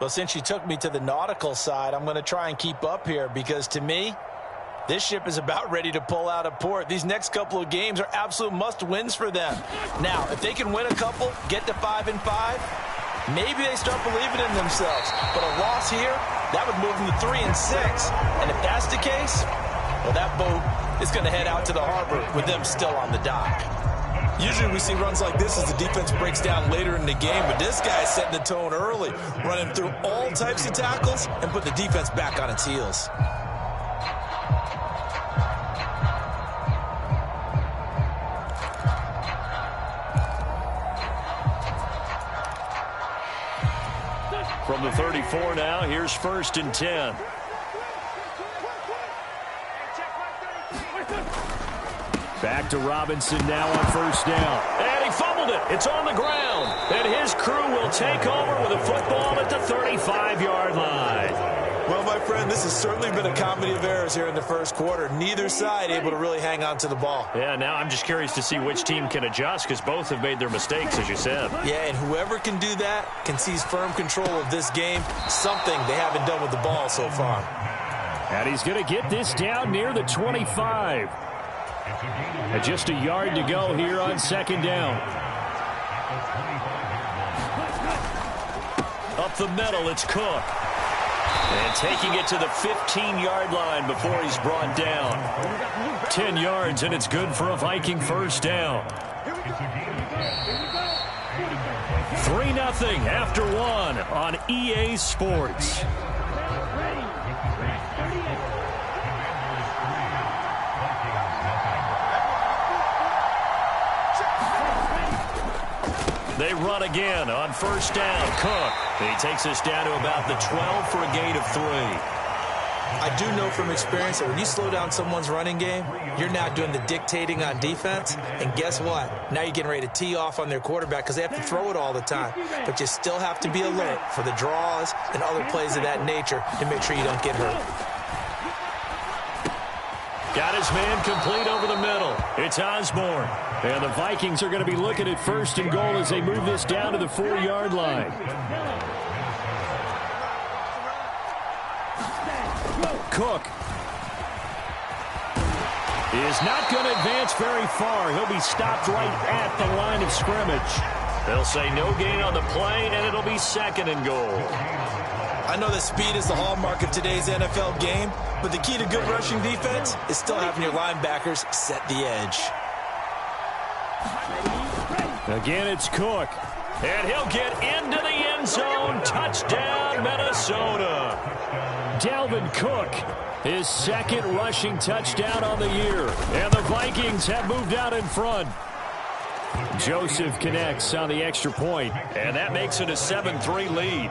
Well, since you took me to the nautical side, I'm going to try and keep up here because, to me, this ship is about ready to pull out of port. These next couple of games are absolute must-wins for them. Now, if they can win a couple, get to 5-5, maybe they start believing in themselves. But a loss here, that would move them to 3-6. And if that's the case, well, that boat is going to head out to the harbor with them still on the dock. Usually we see runs like this as the defense breaks down later in the game, but this guy is setting the tone early, running through all types of tackles and put the defense back on its heels. From the 34 now, here's 1st and 10. Back to Robinson now on 1st down. And he fumbled it. It's on the ground. And his crew will take over with a football at the 35-yard line. Well, my friend, this has certainly been a comedy of errors here in the first quarter. Neither side able to really hang on to the ball. Yeah, now I'm just curious to see which team can adjust because both have made their mistakes, as you said. Yeah, and whoever can do that can seize firm control of this game, something they haven't done with the ball so far. And he's going to get this down near the 25. And just a yard to go here on 2nd down. Up the middle, it's Cook. And taking it to the 15-yard line before he's brought down. 10 yards, and it's good for a Viking 1st down. 3-0 after 1 on EA Sports. They run again on 1st down. Cook. He takes us down to about the 12 for a gain of 3. I do know from experience that when you slow down someone's running game, you're now doing the dictating on defense. And guess what? Now you're getting ready to tee off on their quarterback because they have to throw it all the time. But you still have to be alert for the draws and other plays of that nature to make sure you don't get hurt. Got his man complete over the middle. It's Osborne. And the Vikings are going to be looking at 1st and goal as they move this down to the 4-yard line. Cook is not going to advance very far. He'll be stopped right at the line of scrimmage. They'll say no gain on the play, and it'll be 2nd and goal. I know that speed is the hallmark of today's NFL game, but the key to good rushing defense is still having your linebackers set the edge. Again, it's Cook. And he'll get into the end zone. Touchdown, Minnesota. Dalvin Cook, his 2nd rushing touchdown on the year. And the Vikings have moved out in front. Joseph connects on the extra point. And that makes it a 7-3 lead.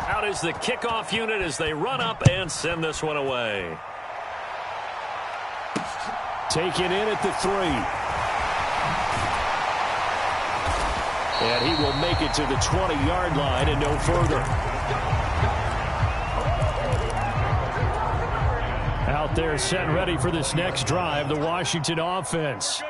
Out is the kickoff unit as they run up and send this one away. Taken in at the 3. And he will make it to the 20-yard line and no further. Out there set and ready for this next drive, the Washington offense.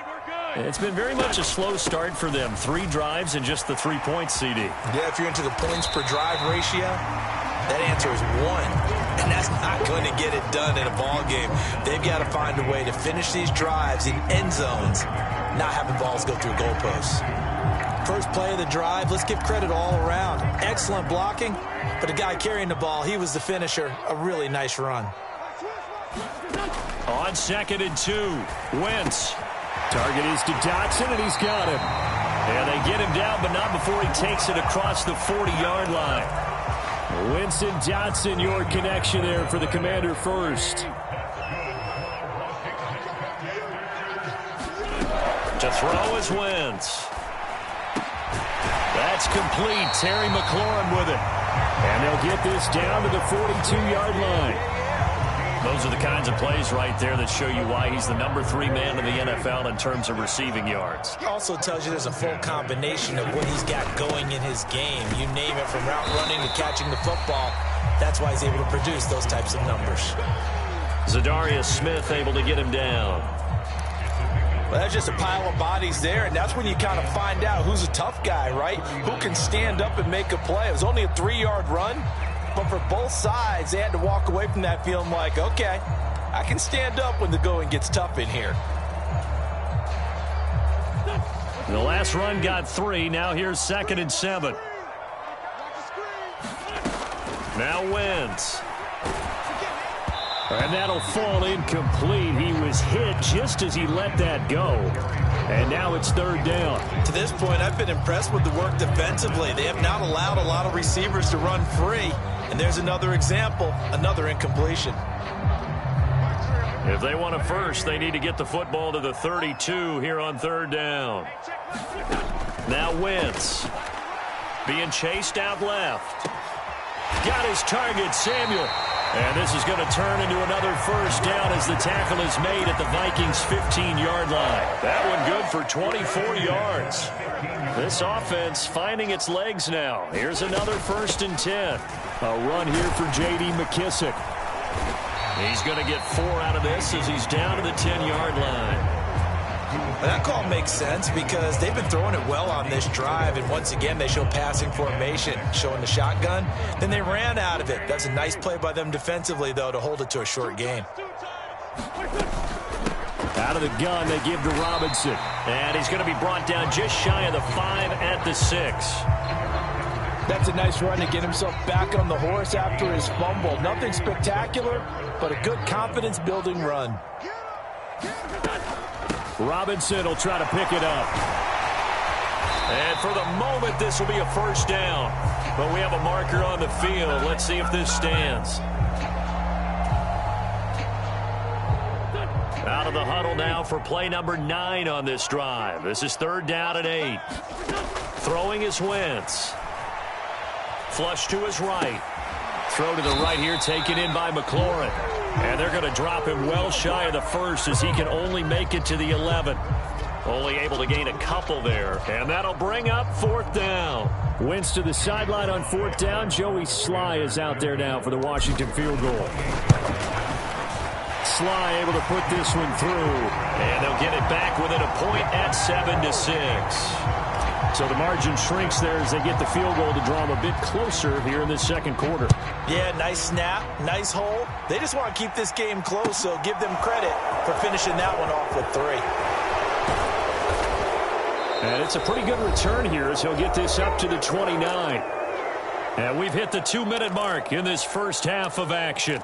It's been very much a slow start for them. 3 drives and just the 3 points, CD. Yeah, if you're into the points per drive ratio, that answer is 1. And that's not going to get it done in a ball game. They've got to find a way to finish these drives in end zones, not having balls go through goalposts. First play of the drive, let's give credit all around. Excellent blocking, but the guy carrying the ball, he was the finisher. A really nice run. On 2nd and 2, Wentz. Target is to Dotson, and he's got him. And they get him down, but not before he takes it across the 40-yard line. Winston Dotson, your connection there for the Commander first. To throw is Wentz. That's complete. Terry McLaurin with it. And they'll get this down to the 42-yard line. Those are the kinds of plays right there that show you why he's the #3 man in the NFL in terms of receiving yards. Also tells you there's a full combination of what he's got going in his game. You name it, from route running to catching the football. That's why he's able to produce those types of numbers. Zadarius Smith able to get him down. Well, that's just a pile of bodies there, and that's when you kind of find out who's a tough guy, right? Who can stand up and make a play. It was only a 3-yard run, but for both sides, they had to walk away from that feeling like, okay, I can stand up when the going gets tough in here. The last run got 3. Now here's 2nd and 7. Now Wentz. And that'll fall incomplete. He was hit just as he let that go. And now it's 3rd down. To this point, I've been impressed with the work defensively. They have not allowed a lot of receivers to run free. And there's another example, another incompletion. If they want a first, they need to get the football to the 32 here on 3rd down. Now Wentz being chased out left. Got his target, Samuel. And this is going to turn into another first down as the tackle is made at the Vikings' 15-yard line. That one good for 24 yards. This offense finding its legs now. Here's another 1st and 10. A run here for J.D. McKissick. He's going to get 4 out of this as he's down to the 10-yard line. That call makes sense because they've been throwing it well on this drive, and once again they show passing formation, showing the shotgun. Then they ran out of it. That's a nice play by them defensively, though, to hold it to a short game. Out of the gun, they give to Robinson. And he's going to be brought down just shy of the 5 at the 6. That's a nice run to get himself back on the horse after his fumble. Nothing spectacular, but a good confidence-building run. Robinson will try to pick it up. And for the moment, this will be a first down. But we have a marker on the field. Let's see if this stands. Out of the huddle now for play number 9 on this drive. This is 3rd down and 8. Throwing is Wentz. Flush to his right. Throw to the right here, taken in by McLaurin. And they're going to drop him well shy of the 1st as he can only make it to the 11. Only able to gain a couple there. And that'll bring up 4th down. Wentz to the sideline on 4th down. Joey Sly is out there now for the Washington field goal. Sly able to put this one through. And they'll get it back within a point at 7-6. So the margin shrinks there as they get the field goal to draw them a bit closer here in the 2nd quarter. Yeah, nice snap, nice hole. They just want to keep this game close, so give them credit for finishing that one off with 3. And it's a pretty good return here as he'll get this up to the 29. And we've hit the 2-minute mark in this first half of action.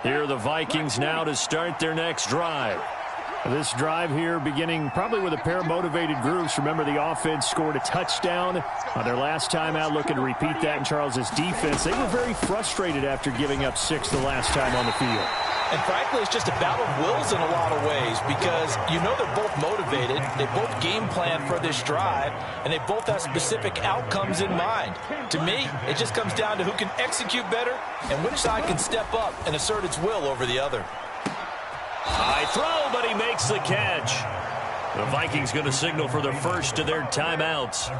Here are the Vikings now to start their next drive. This drive here beginning probably with a pair of motivated groups. Remember, the offense scored a touchdown on their last time out, looking to repeat that in Charles's defense. They were very frustrated after giving up 6 the last time on the field. And frankly, it's just a battle of wills in a lot of ways because you know they're both motivated, they both game plan for this drive, and they both have specific outcomes in mind. To me, it just comes down to who can execute better and which side can step up and assert its will over the other. High throw, but he makes the catch. The Vikings going to signal for the first of their timeouts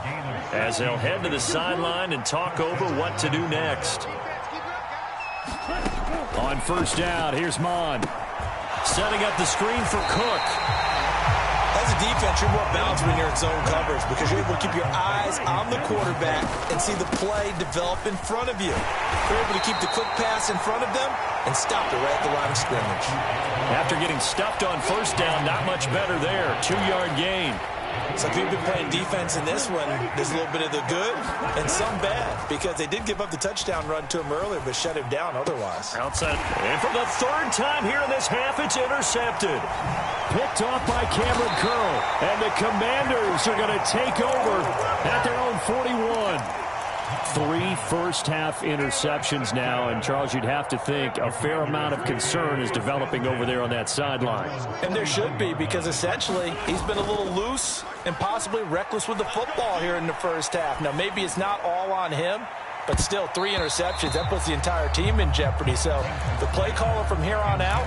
as they'll head to the sideline and talk over what to do next. On 1st down, here's Maddennn. Setting up the screen for Cook. As a defense, you're more balanced when you're in zone coverage because you're able to keep your eyes on the quarterback and see the play develop in front of you. You're able to keep the quick pass in front of them and stop it right at the line of scrimmage. After getting stuffed on 1st down, not much better there. 2-yard gain. So if you've been playing defense in this one, there's a little bit of the good and some bad because they did give up the touchdown run to him earlier but shut him down otherwise. Outside. And for the 3rd time here in this half, it's intercepted. Picked off by Cameron Curl. And the Commanders are going to take over at their own 41. 3 first-half interceptions now, and Charles, you'd have to think a fair amount of concern is developing over there on that sideline. And there should be, because essentially he's been a little loose and possibly reckless with the football here in the first half. Now, maybe it's not all on him, but still 3 interceptions. That puts the entire team in jeopardy. So the play caller from here on out,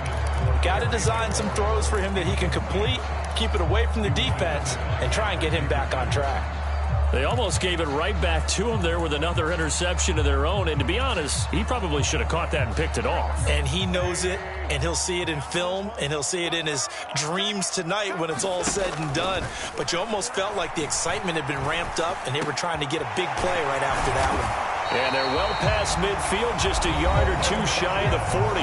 got to design some throws for him that he can complete, keep it away from the defense, and try and get him back on track. They almost gave it right back to him there with another interception of their own. And to be honest, he probably should have caught that and picked it off. And he knows it, and he'll see it in film, and he'll see it in his dreams tonight when it's all said and done. But you almost felt like the excitement had been ramped up, and they were trying to get a big play right after that one. And they're well past midfield, just a yard or 2 shy of the 40.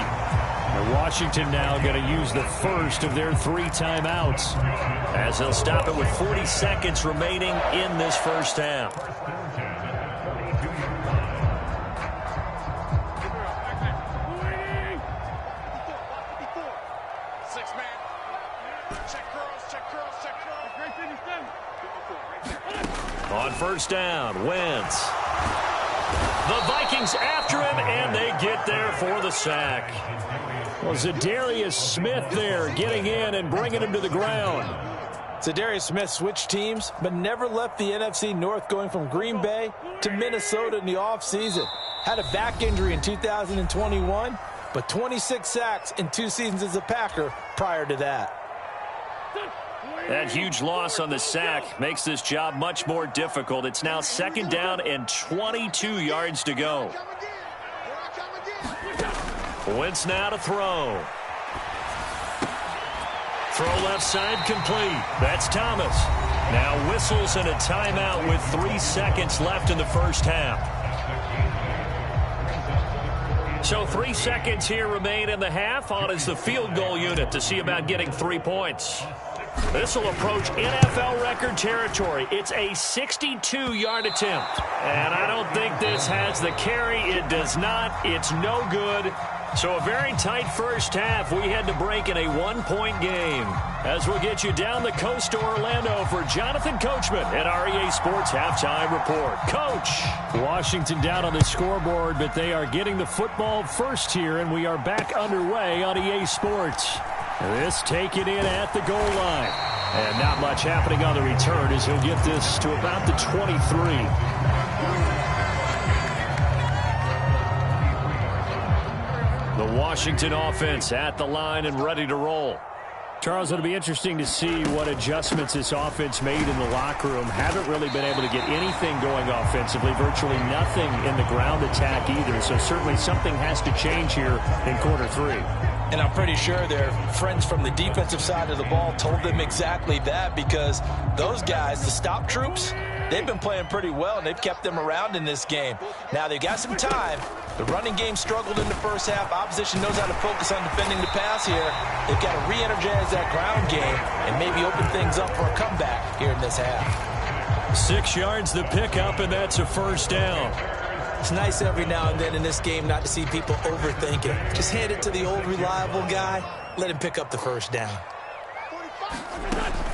And Washington now going to use the first of their 3 timeouts as they'll stop it with 40 seconds remaining in this first half. On first down, Wentz. The Vikings after him, and they get there for the sack. Well, Zadarius Smith there getting in and bringing him to the ground. Zadarius Smith switched teams, but never left the NFC North, going from Green Bay to Minnesota in the offseason. Had a back injury in 2021, but 26 sacks in 2 seasons as a Packer prior to that. That huge loss on the sack makes this job much more difficult. It's now 2nd down and 22 yards to go. Wentz now to throw. Throw left side complete. That's Thomas. Now whistles and a timeout with 3 seconds left in the first half. So 3 seconds here remain in the half. On is the field goal unit to see about getting 3 points. This will approach NFL record territory. It's a 62-yard attempt. And I don't think this has the carry. It does not. It's no good. So a very tight first half. We had to break in a 1-point game. As we'll get you down the coast to Orlando for Jonathan Coachman at REA Sports Halftime Report. Coach. Washington down on the scoreboard, but they are getting the football first here, and we are back underway on EA Sports. This taken in at the goal line. And not much happening on the return as he'll get this to about the 23. The Washington offense at the line and ready to roll. Charles, it'll be interesting to see what adjustments this offense made in the locker room. Haven't really been able to get anything going offensively. Virtually nothing in the ground attack either. So certainly something has to change here in quarter 3. And I'm pretty sure their friends from the defensive side of the ball told them exactly that, because those guys, the stop troops, they've been playing pretty well, and they've kept them around in this game. Now, they've got some time. The running game struggled in the first half. Opposition knows how to focus on defending the pass here. They've got to re-energize that ground game and maybe open things up for a comeback here in this half. 6 yards the pickup, and that's a first down. It's nice every now and then in this game not to see people overthink it. Just hand it to the old reliable guy. Let him pick up the first down.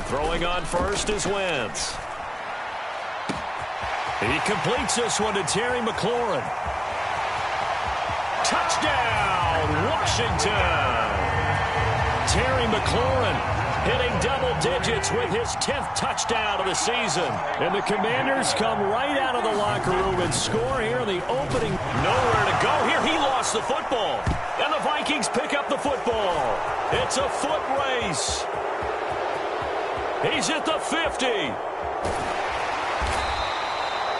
Throwing on first is Wentz. He completes this one to Terry McLaurin. Touchdown, Washington. Terry McLaurin hitting double digits with his 10th touchdown of the season. And the Commanders come right out of the locker room and score here in the opening. Nowhere to go here. He lost the football. And the Vikings pick up the football. It's a foot race. He's at the 50.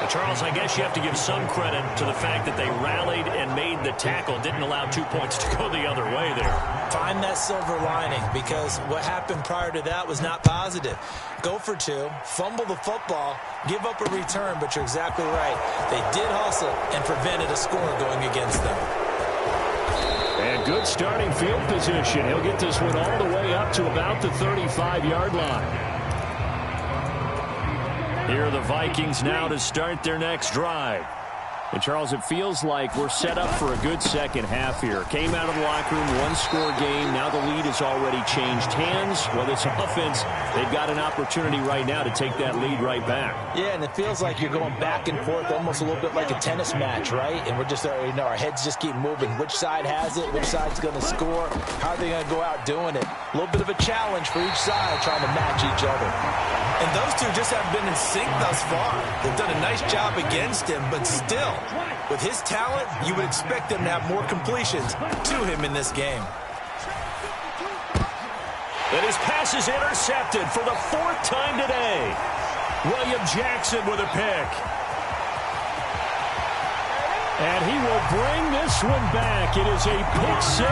Charles, I guess you have to give some credit to the fact that they rallied and made the tackle, didn't allow 2 points to go the other way there. Find that silver lining, because what happened prior to that was not positive. Go for 2, fumble the football, give up a return, but you're exactly right. They did hustle and prevented a score going against them. And good starting field position. He'll get this one all the way up to about the 35-yard line. Here are the Vikings now to start their next drive. And, Charles, it feels like we're set up for a good second half here. Came out of the locker room, one-score game. Now the lead has already changed hands. Whether it's offense, they've got an opportunity right now to take that lead right back. Yeah, and it feels like you're going back and forth almost a little bit like a tennis match, right? And we're just, our heads just keep moving. Which side has it? Which side's going to score? How are they going to go out doing it? A little bit of a challenge for each side trying to match each other. And those two just haven't been in sync thus far. They've done a nice job against him, but still, with his talent, you would expect them to have more completions to him in this game. And his pass is intercepted for the 4th time today. William Jackson with a pick. And he will bring this one back. It is a pick-6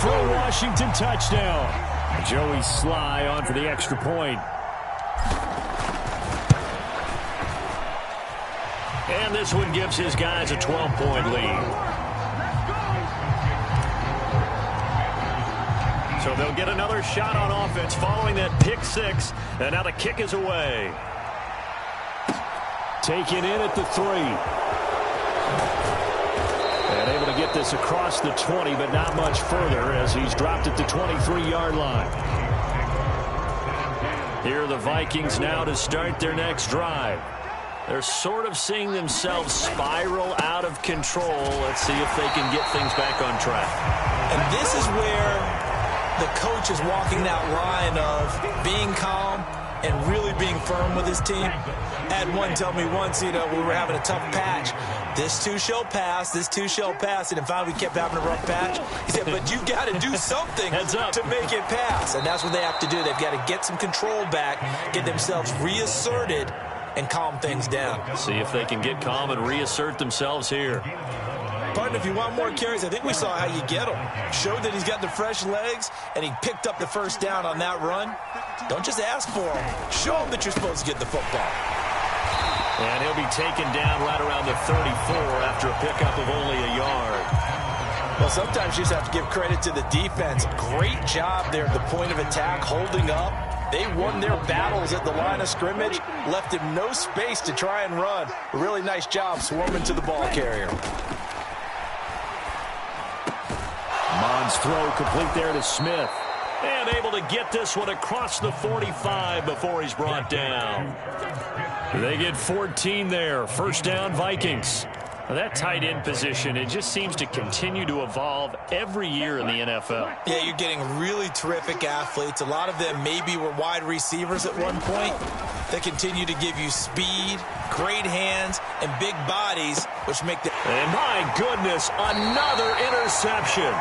for a Washington touchdown. Joey Sly on for the extra point. And this one gives his guys a 12-point lead. So they'll get another shot on offense following that pick-6. And now the kick is away. Taken in at the 3. And able to get this across the 20, but not much further as he's dropped at the 23-yard line. Here are the Vikings now to start their next drive. They're sort of seeing themselves spiral out of control. Let's see if they can get things back on track. And this is where the coach is walking that line of being calm and really being firm with his team. Had one tell me once, we were having a tough patch. This too shall pass, this too shall pass. And finally we kept having a rough patch. He said, but you've got to do something to make it pass. And that's what they have to do. They've got to get some control back, get themselves reasserted, and calm things down. See if they can get calm and reassert themselves here. Partner, if you want more carries, I think we saw how you get them. Showed that he's got the fresh legs, and he picked up the first down on that run. Don't just ask for him. Show him that you're supposed to get the football. And he'll be taken down right around the 34 after a pickup of only a yard. Well, sometimes you just have to give credit to the defense. Great job there at the point of attack, holding up. They won their battles at the line of scrimmage, left him no space to try and run. A really nice job swarming to the ball carrier. Mond's throw complete there to Smith. And able to get this one across the 45 before he's brought down. They get 14 there. First down, Vikings. That tight end position, it just seems to continue to evolve every year in the NFL. Yeah, you're getting really terrific athletes. A lot of them maybe were wide receivers at one point. They continue to give you speed, great hands, and big bodies, which make them... And my goodness, another interception.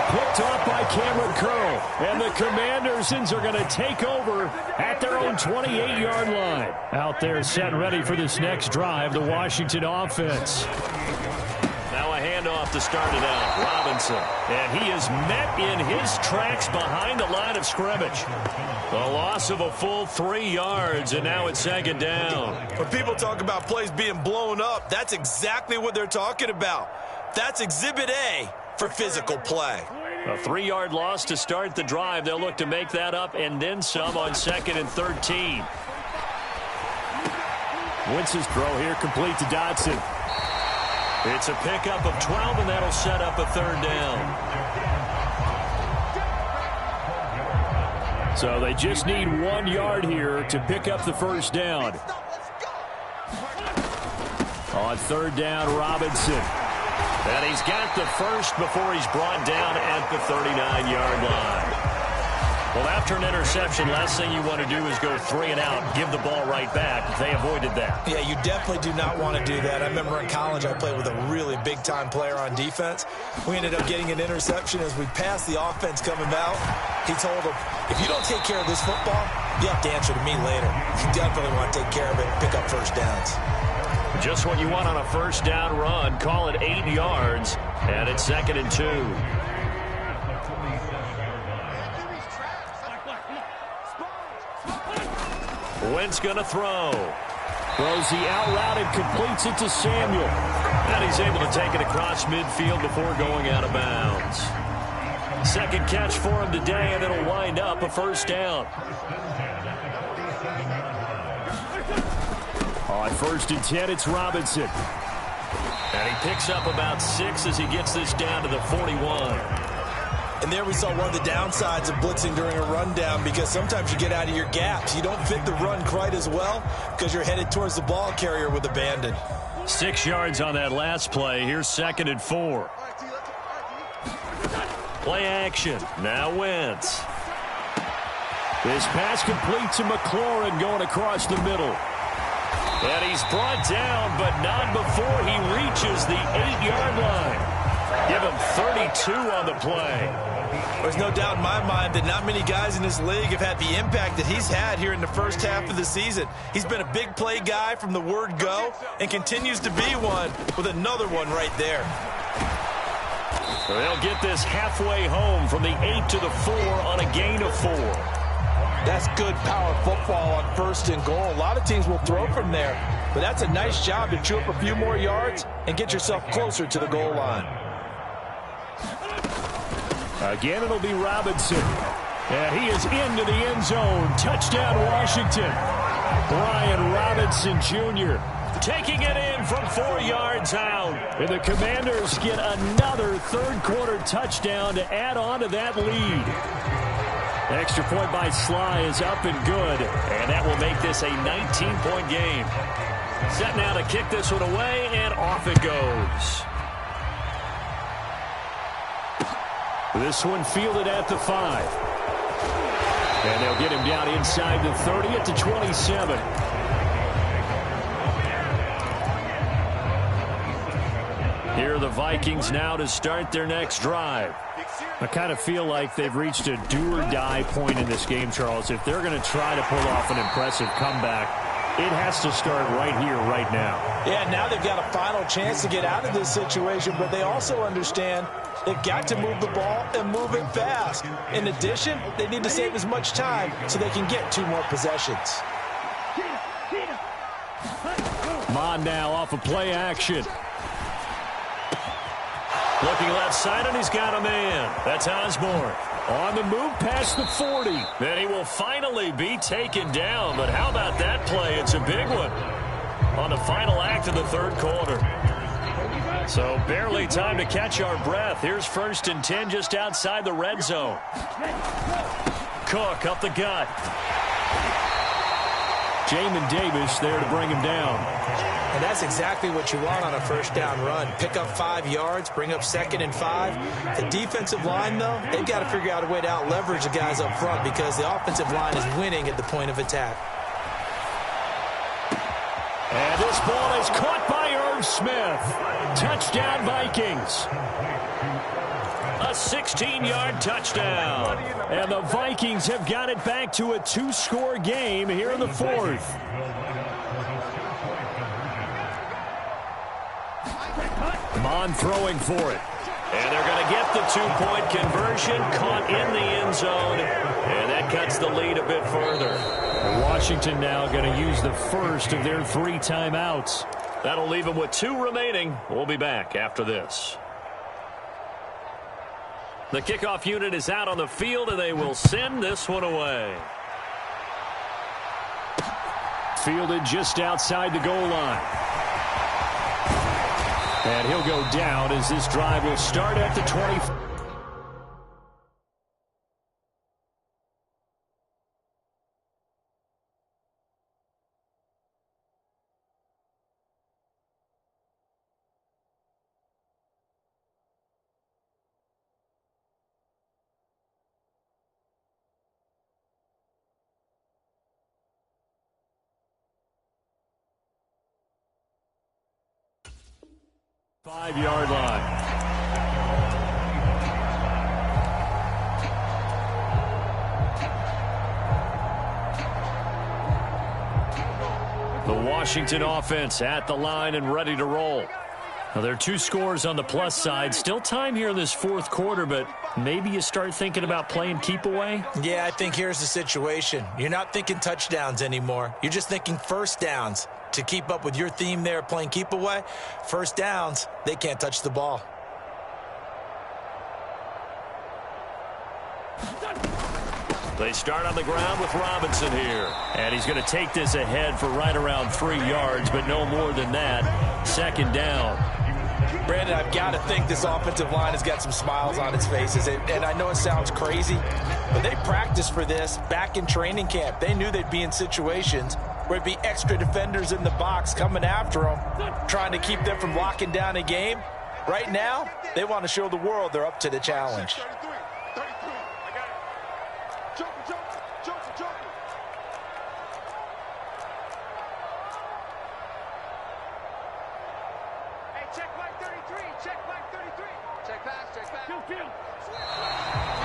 Picked off by Cameron Curl. And the Commandersons are going to take over at their own 28-yard line. Out there set ready for this next drive, the Washington offense. Now a handoff to start it out. Robinson. And he is met in his tracks behind the line of scrimmage. A loss of a full 3 yards, and now it's second down. When people talk about plays being blown up, that's exactly what they're talking about. That's Exhibit A for physical play. A 3-yard loss to start the drive. They'll look to make that up and then some on 2nd and 13. Wentz's throw here complete to Dotson. It's a pickup of 12, and that'll set up a 3rd down. So they just need 1 yard here to pick up the first down. On 3rd down, Robinson. And he's got the first before he's brought down at the 39-yard line. Well, after an interception, last thing you want to do is go 3 and out, give the ball right back. They avoided that. Yeah, you definitely do not want to do that. I remember in college I played with a really big-time player on defense. We ended up getting an interception as we passed the offense coming out. He told him, if you don't take care of this football, you have to answer to me later. You definitely want to take care of it and pick up first downs. Just what you want on a first down run. Call it 8 yards, and it's 2nd and 2. Wentz going to throw. Throws the out route and completes it to Samuel. And he's able to take it across midfield before going out of bounds. Second catch for him today, and it'll wind up a first down. On 1st and 10, it's Robinson. And he picks up about 6 as he gets this down to the 41. And there we saw one of the downsides of blitzing during a rundown, because sometimes you get out of your gaps. You don't fit the run quite as well because you're headed towards the ball carrier with abandon. 6 yards on that last play. Here's 2nd and 4. Play action. Now Wentz. This pass complete to McLaurin going across the middle. And he's brought down, but not before he reaches the 8-yard line. Give him 32 on the play. There's no doubt in my mind that not many guys in this league have had the impact that he's had here in the first half of the season. He's been a big play guy from the word go and continues to be one with another one right there. So they'll get this halfway home from the 8 to the 4 on a gain of 4. That's good power football on 1st and goal. A lot of teams will throw from there, but that's a nice job to chew up a few more yards and get yourself closer to the goal line. Again, it'll be Robinson. And he is into the end zone. Touchdown, Washington. Brian Robinson Jr. taking it in from 4 yards out. And the Commanders get another third-quarter touchdown to add on to that lead. Extra point by Sly is up and good, and that will make this a 19-point game. Set now to kick this one away, and off it goes. This one fielded at the 5. And they'll get him down inside the 30 at the 27. Here are the Vikings now to start their next drive. I kind of feel like they've reached a do-or-die point in this game, Charles. If they're going to try to pull off an impressive comeback, it has to start right here, right now. Yeah, now they've got a final chance to get out of this situation, but they also understand they've got to move the ball and move it fast. In addition, they need to save as much time so they can get 2 more possessions. Maddennn now off of play action. Looking left side, and he's got a man. That's Osborne. On the move past the 40. And he will finally be taken down. But how about that play? It's a big one on the final act of the third quarter. So barely time to catch our breath. Here's 1st and 10 just outside the red zone. Cook up the gut. Jamin Davis there to bring him down. And that's exactly what you want on a 1st down run. Pick up 5 yards, bring up 2nd and 5. The defensive line, though, they've got to figure out a way to out-leverage the guys up front because the offensive line is winning at the point of attack. And this ball is caught by Irv Smith. Touchdown, Vikings. A 16-yard touchdown. And the Vikings have got it back to a 2-score game here in the 4th. Maddennn throwing for it. And they're going to get the 2-point conversion, caught in the end zone, and that cuts the lead a bit further. Washington now going to use the first of their 3 timeouts. That'll leave them with 2 remaining. We'll be back after this. The kickoff unit is out on the field, and they will send this one away. Fielded just outside the goal line. And he'll go down as this drive will start at the 20. Five-yard line. The Washington offense at the line and ready to roll. Now, there are 2 scores on the plus side. Still time here in this 4th quarter, but maybe you start thinking about playing keep away? Yeah, I think here's the situation. You're not thinking touchdowns anymore. You're just thinking 1st downs. To keep up with your theme there, playing keep away, 1st downs, they can't touch the ball. They start on the ground with Robinson here. And he's going to take this ahead for right around 3 yards, but no more than that. 2nd down. Brandon, I've got to think this offensive line has got some smiles on its faces. And I know it sounds crazy, but they practiced for this back in training camp. They knew they'd be in situations where it'd be extra defenders in the box coming after them, trying to keep them from locking down a game. Right now, they want to show the world they're up to the challenge.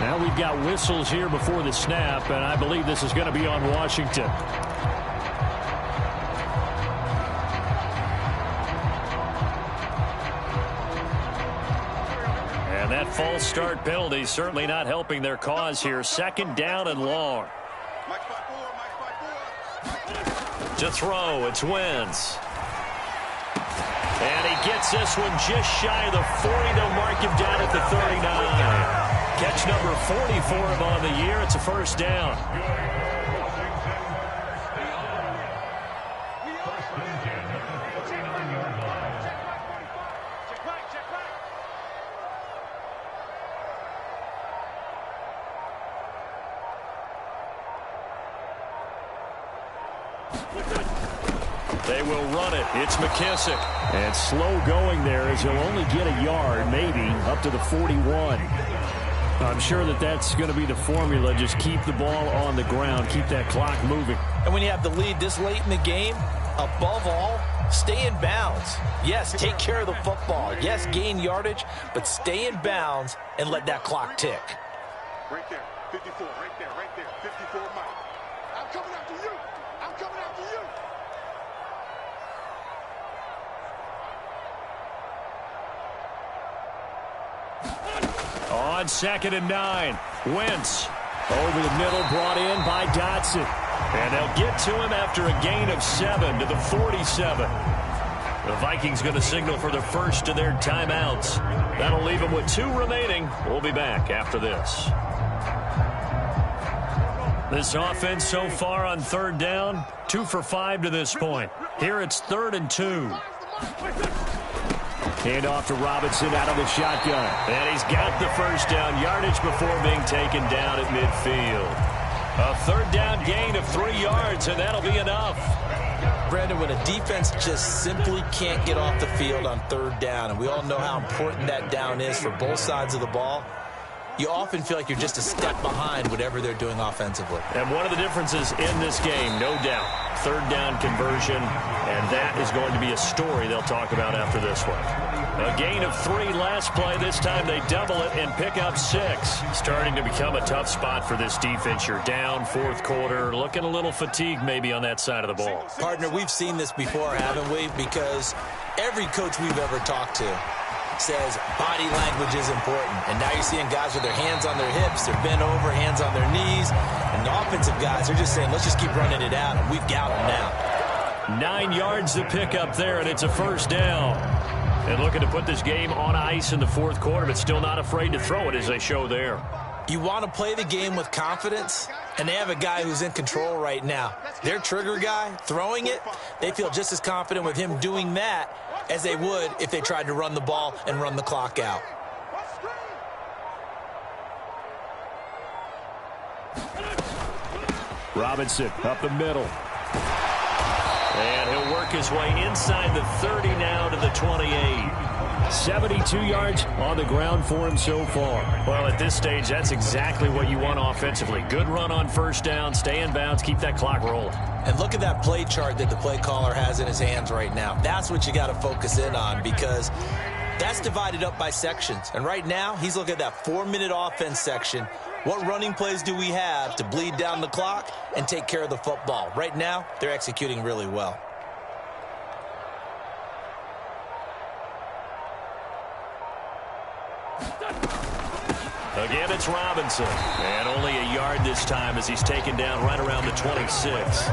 Now we've got whistles here before the snap, and I believe this is going to be on Washington. And that false start penalty certainly not helping their cause here. Second down and long. To throw, it's Wentz. And he gets this one just shy of the 40. They'll mark him down at the 39. Catch number 40 for him on the year. It's a first down. They will run it. It's McKissick. And slow going there as he'll only get a yard, maybe, up to the 41. I'm sure that that's going to be the formula. Just keep the ball on the ground. Keep that clock moving. And when you have the lead this late in the game, above all, stay in bounds. Yes, take care of the football. Yes, gain yardage, but stay in bounds and let that clock tick. Right there, 54, right there, 54, Mike. I'm coming after you. I'm coming after you. On 2nd and 9, Wentz over the middle, brought in by Dotson. And they'll get to him after a gain of 7 to the 47. The Vikings going to signal for the first of their timeouts. That'll leave them with 2 remaining. We'll be back after this. This offense so far on 3rd down, 2 for 5 to this point. Here it's 3rd and 2. Hand off to Robinson out of the shotgun. And he's got the first down yardage before being taken down at midfield. A 3rd down gain of 3 yards, and that'll be enough. Brandon, when a defense just simply can't get off the field on 3rd down, and we all know how important that down is for both sides of the ball, you often feel like you're just a step behind whatever they're doing offensively. And one of the differences in this game, no doubt, 3rd down conversion, and that is going to be a story they'll talk about after this one. A gain of 3 last play. This time they double it and pick up 6. Starting to become a tough spot for this defense. You're down 4th quarter, looking a little fatigued maybe on that side of the ball. Partner, we've seen this before, haven't we? Because every coach we've ever talked to says body language is important. And now you're seeing guys with their hands on their hips, they're bent over, hands on their knees. And the offensive guys are just saying, let's just keep running it out, and we've got them now. 9 yards to pick up there, and it's a first down. And looking to put this game on ice in the 4th quarter, but still not afraid to throw it as they show there. You want to play the game with confidence, and they have a guy who's in control right now. Their trigger guy, throwing it, they feel just as confident with him doing that as they would if they tried to run the ball and run the clock out. Robinson up the middle. And he'll work his way inside the 30 now to the 28. 72 yards on the ground for him so far. Well, at this stage, that's exactly what you want offensively. Good run on 1st down, stay in bounds, keep that clock rolling. And look at that play chart that the play caller has in his hands right now. That's what you got to focus in on, because that's divided up by sections. And right now, he's looking at that 4-minute offense section. What running plays do we have to bleed down the clock and take care of the football? Right now, they're executing really well. Again, it's Robinson. And only a yard this time as he's taken down right around the 26.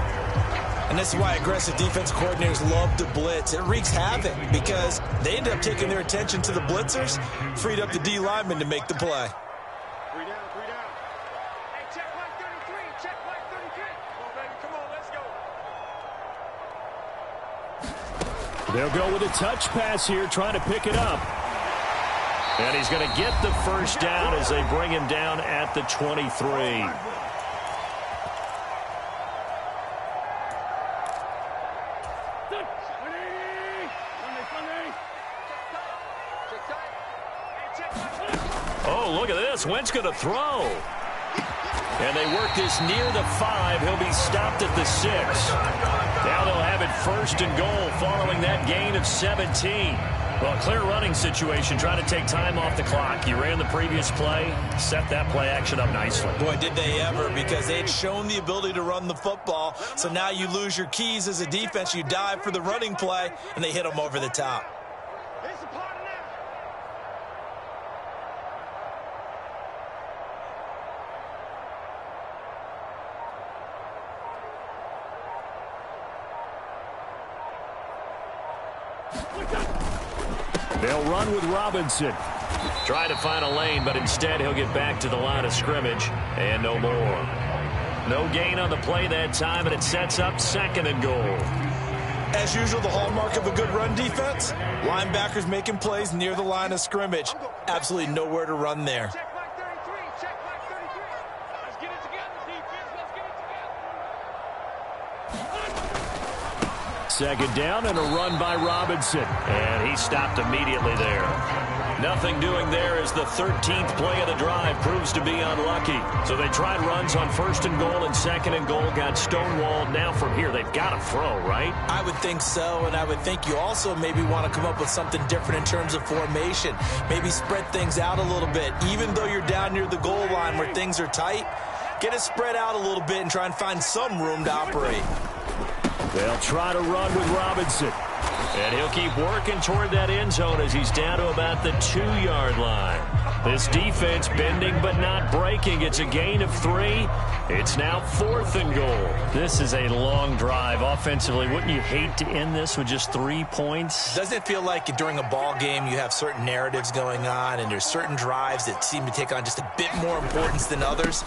And this is why aggressive defense coordinators love to blitz. It wreaks havoc because they end up taking their attention to the blitzers, freed up the D lineman to make the play. 3 down, 3 down. Hey, check line 33, check line 33. Come on, baby, come on, let's go. They'll go with a touch pass here, trying to pick it up. And he's going to get the first down as they bring him down at the 23. Oh, look at this. Wentz going to throw. And they work this near the 5. He'll be stopped at the 6. Now they'll have it first and goal following that gain of 17. Well, clear running situation, trying to take time off the clock. You ran the previous play, set that play action up nicely. Boy, did they ever, because they had shown the ability to run the football. So now you lose your keys as a defense. You dive for the running play, and they hit them over the top. They'll run with Robinson. Try to find a lane, but instead he'll get back to the line of scrimmage. And no more. No gain on the play that time, and it sets up second and goal. As usual, the hallmark of a good run defense, linebackers making plays near the line of scrimmage. Absolutely nowhere to run there. Second down and a run by Robinson. And he stopped immediately there. Nothing doing there as the 13th play of the drive proves to be unlucky. So they tried runs on first and goal and second and goal, got stonewalled. Now from here, they've got to throw, right? I would think so, and I would think you also maybe want to come up with something different in terms of formation. Maybe spread things out a little bit. Even though you're down near the goal line where things are tight, get it spread out a little bit and try and find some room to operate. They'll try to run with Robinson. And he'll keep working toward that end zone as he's down to about the 2-yard line. This defense bending but not breaking. It's a gain of 3. It's now 4th and goal. This is a long drive offensively. Wouldn't you hate to end this with just 3 points? Doesn't it feel like during a ball game you have certain narratives going on and there's certain drives that seem to take on just a bit more importance than others?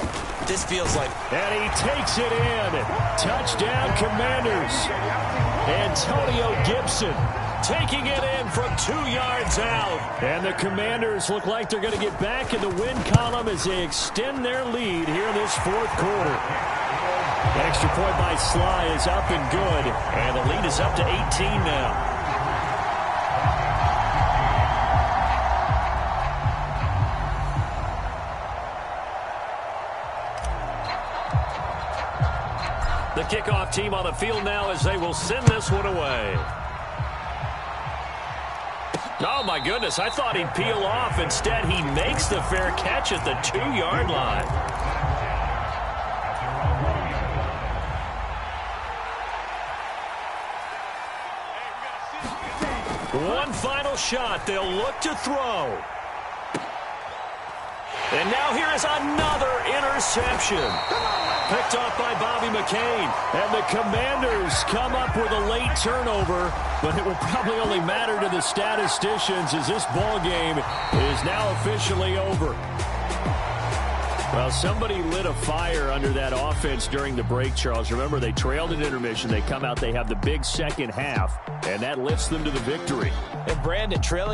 This feels like... And he takes it in. Touchdown, Commanders. Antonio Gibson taking it in from 2 yards out. And the Commanders look like they're going to get back in the win column as they extend their lead here in this 4th quarter. The extra point by Sly is up and good. And the lead is up to 18 now. The kickoff team on the field now as they will send this one away. Oh, my goodness. I thought he'd peel off. Instead, he makes the fair catch at the 2-yard line. One final shot. They'll look to throw. And now here is another interception. Picked off by Bobby McCain. And the Commanders come up with a late turnover, but it will probably only matter to the statisticians as this ball game is now officially over. Well, somebody lit a fire under that offense during the break, Charles. Remember, they trailed at intermission. They come out, they have the big second half, and that lifts them to the victory. And Brandon, trailing